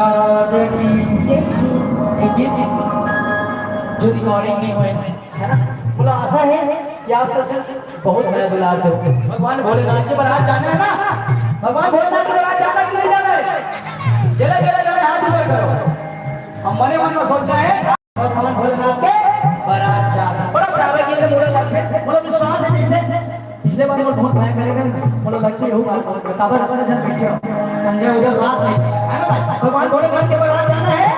जो रिकॉर्डिंग नहीं हुए है ना, बोला आशा है कि आप सब बहुत बड़ा दुलार दोगे। भगवान भोलेनाथ के बारात जाना है ना, भगवान भोलेनाथ के बारात जाना कि नहीं जाना है? चले चले चले हाथ ऊपर करो। हम मने मन में सोच रहे हैं भगवान भोलेनाथ के बारात जाना। बड़ा प्यारा गीत है, मुझे लगता है मतलब विश्वास है जैसे पिछले बार वो बहुत भयंकर करेगा, मुझे लगता है बात बहुत काबर अपन जन पीछे संजय उधर रात नहीं है ना भाई। भगवान भोलेनाथ के बारात जाना है।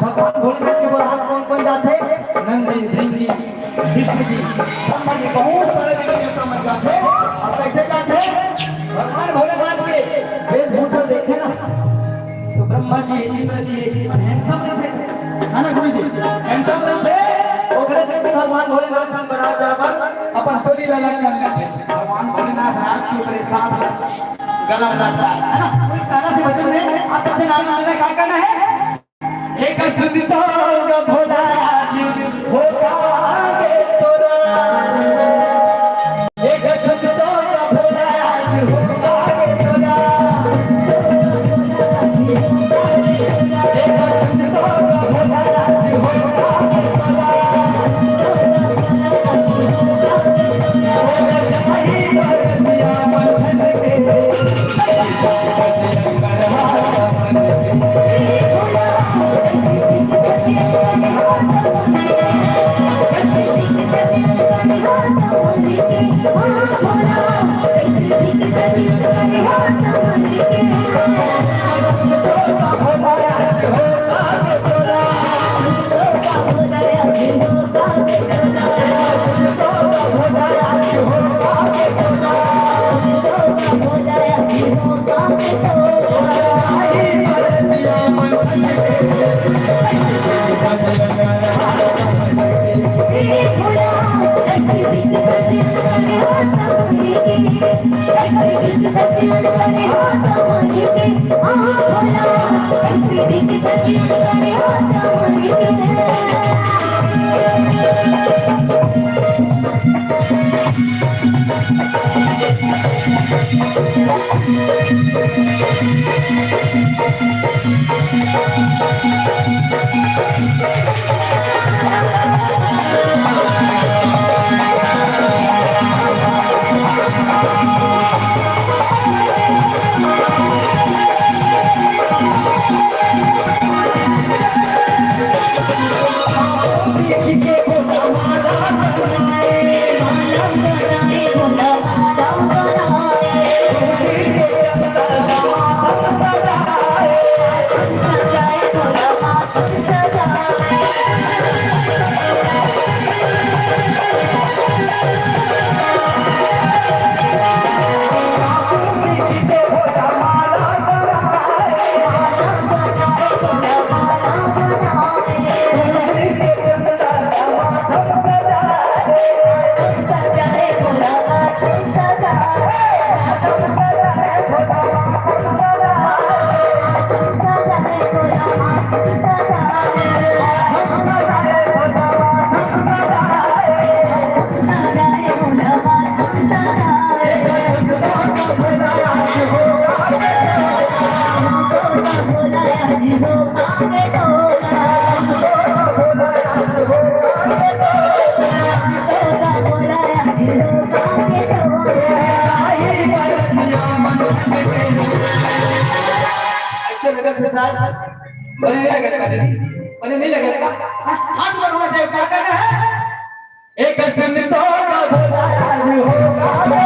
भगवान भोलेनाथ के बारात कौन कौन जाते हैं? नंदी, भृंगी, विष्णु जी, ब्रह्मा जी, बहुत सारे देवता मत जाते हैं। और कैसे जाते हैं? भगवान भोलेनाथ के वेशभूषा देखते ना तो ब्रह्मा जी, इंद्र जी ऐसे हैंडसम रहते है ना गुरु जी, हैंडसम रहते। ओकरे से भगवान भोलेनाथ संग बारात जाकर अपन टोली लगा कर लेते। भगवान भोलेनाथ रात के ऊपर सांप गला लड़ता है ना। गाना से भजन में आप सबसे नाम लेना क्या करना है? एक सुनता भोला जी होगा के तोरा, एक सुनता भोला जी होगा के तोरा, एक सुनता भोला जी होगा के तोरा, होगा सही बरतिया बंधन के नहीं लगेगा। हाथ पर होना चाहिए। क्या कहना है? एक सुन तो भोला जी होगा के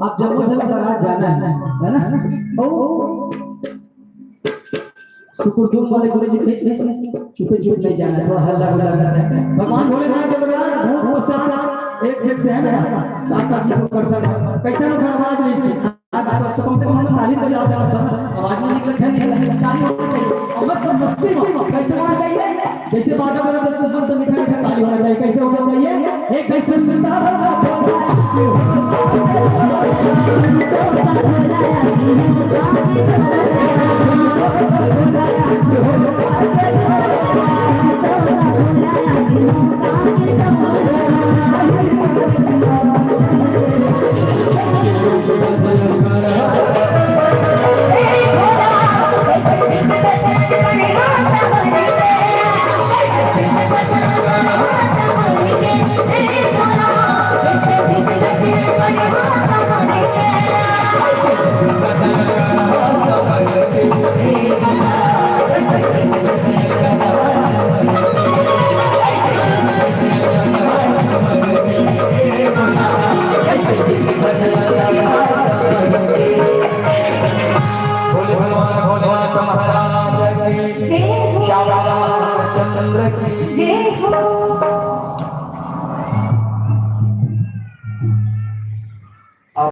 आप जम्मू चला बारात जाना है ना? ओ सुकुरदुम वाले गुरु जी चुपे चुप नहीं जाना, थोड़ा हल्ला हल्ला करना है। भगवान भोलेनाथ के बगैर भूख को साथ एक से है ना, आप किसी कर सकते कैसे लोग आवाज नहीं सी आप कम से कम हम ताली बजा सकते हैं, आवाज नहीं निकलती है, ताली होनी चाहिए और बस मस्ती में कैसे होना चाहिए, जैसे बाजा बजा तो मस्त मीठा मीठा ताली होना चाहिए। कैसे होना चाहिए? एक कैसे मिलता चंद्र की जय हो।